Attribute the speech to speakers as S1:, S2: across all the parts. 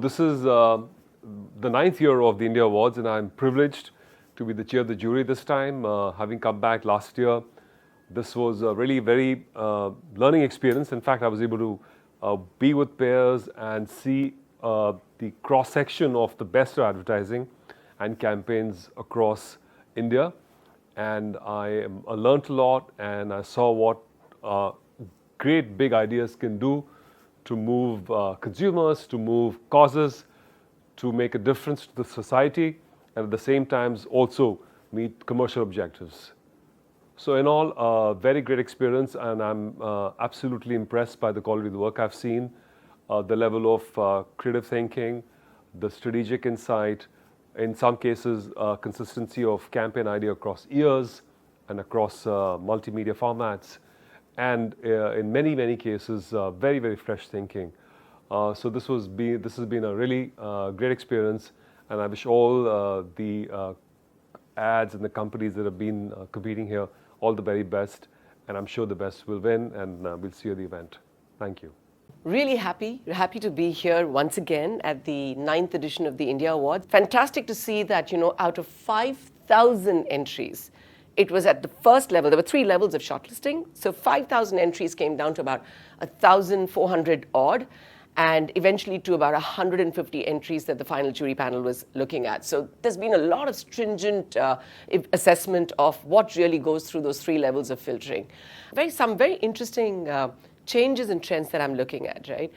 S1: this is the 9th year of the India Awards, and I'm privileged to be the chair of the jury this time. Having come back last year, this was a really very learning experience. In fact, I was able to be with peers and see the cross-section of the best of advertising and campaigns across India. And I learned a lot, and I saw what great big ideas can do to move consumers, to move causes, to make a difference to the society, and at the same time also meet commercial objectives. So in all, a very great experience, and I'm absolutely impressed by the quality of the work I've seen, the level of creative thinking, the strategic insight, in some cases consistency of campaign idea across years and across multimedia formats, and in many cases very, very fresh thinking. So this has been a really great experience, and I wish all the ads and the companies that have been competing here all the very best, and I'm sure the best will win, and we'll see you at the event. Thank you.
S2: Really happy to be here once again at the 9th edition of the India Awards. Fantastic to see that, out of 5,000 entries, it was at the first level. There were 3 levels of shortlisting. So 5,000 entries came down to about 1,400 odd, and eventually to about 150 entries that the final jury panel was looking at. So there's been a lot of stringent assessment of what really goes through those 3 levels of filtering. Some very interesting changes and trends that I'm looking at, right?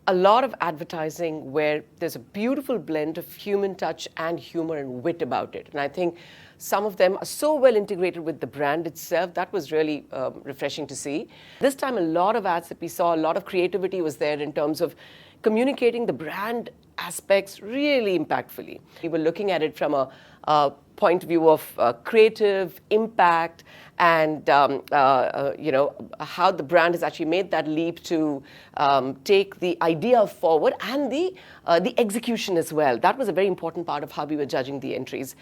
S2: A lot of advertising where there's a beautiful blend of human touch and humor and wit about it. And I think some of them are so well integrated with the brand itself. That was really refreshing to see. This time, a lot of ads that we saw, a lot of creativity was there in terms of communicating the brand aspects really impactfully. We were looking at it from a point of view of creative impact and how the brand has actually made that leap to take the idea forward and the execution as well. That was a very important part of how we were judging the entries.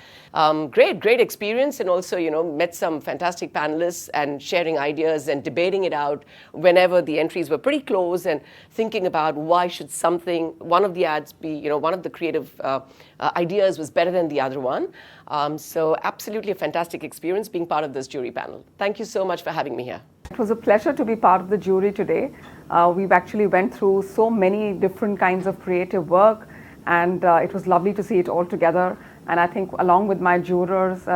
S2: Great experience, and also met some fantastic panelists and sharing ideas and debating it out whenever the entries were pretty close, and thinking about why should one of the ads be, one of the creative ideas was better than the other one. So absolutely a fantastic experience being part of this jury panel. Thank you so much for having me here.
S3: It was a pleasure to be part of the jury today. We've actually went through so many different kinds of creative work, and it was lovely to see it all together. And I think along with my jurors,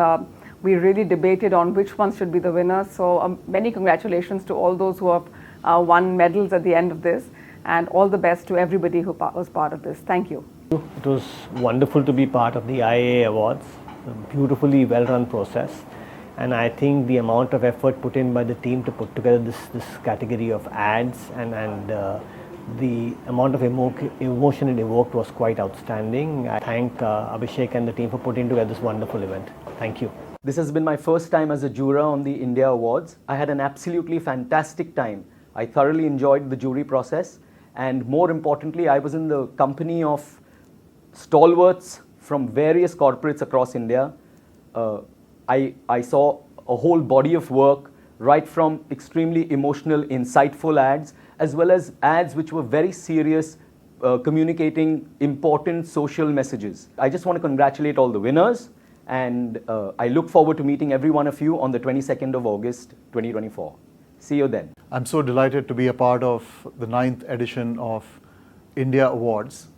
S3: we really debated on which ones should be the winners. So many congratulations to all those who have won medals at the end of this, and all the best to everybody who was part of this. Thank you.
S4: It was wonderful to be part of the IAA Awards, a beautifully well-run process. And I think the amount of effort put in by the team to put together this category of ads and the amount of emotion it evoked was quite outstanding. I thank Abhishek and the team for putting together this wonderful event. Thank you.
S5: This has been my first time as a juror on the India Awards. I had an absolutely fantastic time. I thoroughly enjoyed the jury process, and more importantly, I was in the company of stalwarts from various corporates across India. I saw a whole body of work, right from extremely emotional, insightful ads, as well as ads which were very serious, communicating important social messages. I just want to congratulate all the winners, and I look forward to meeting every one of you on the 22nd of August, 2024. See you then.
S6: I'm so delighted to be a part of the 9th edition of India Awards.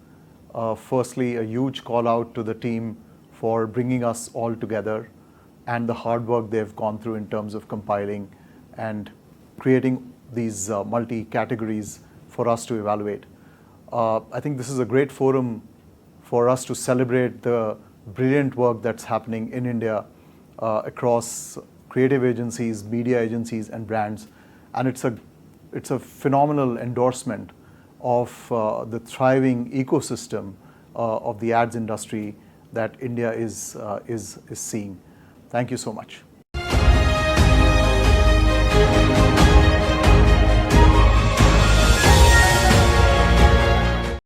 S6: Firstly, a huge call out to the team for bringing us all together, and the hard work they've gone through in terms of compiling and creating these multi-categories for us to evaluate. I think this is a great forum for us to celebrate the brilliant work that's happening in India across creative agencies, media agencies, and brands. And it's a phenomenal endorsement of the thriving ecosystem of the ads industry that India is seeing. Thank you so much.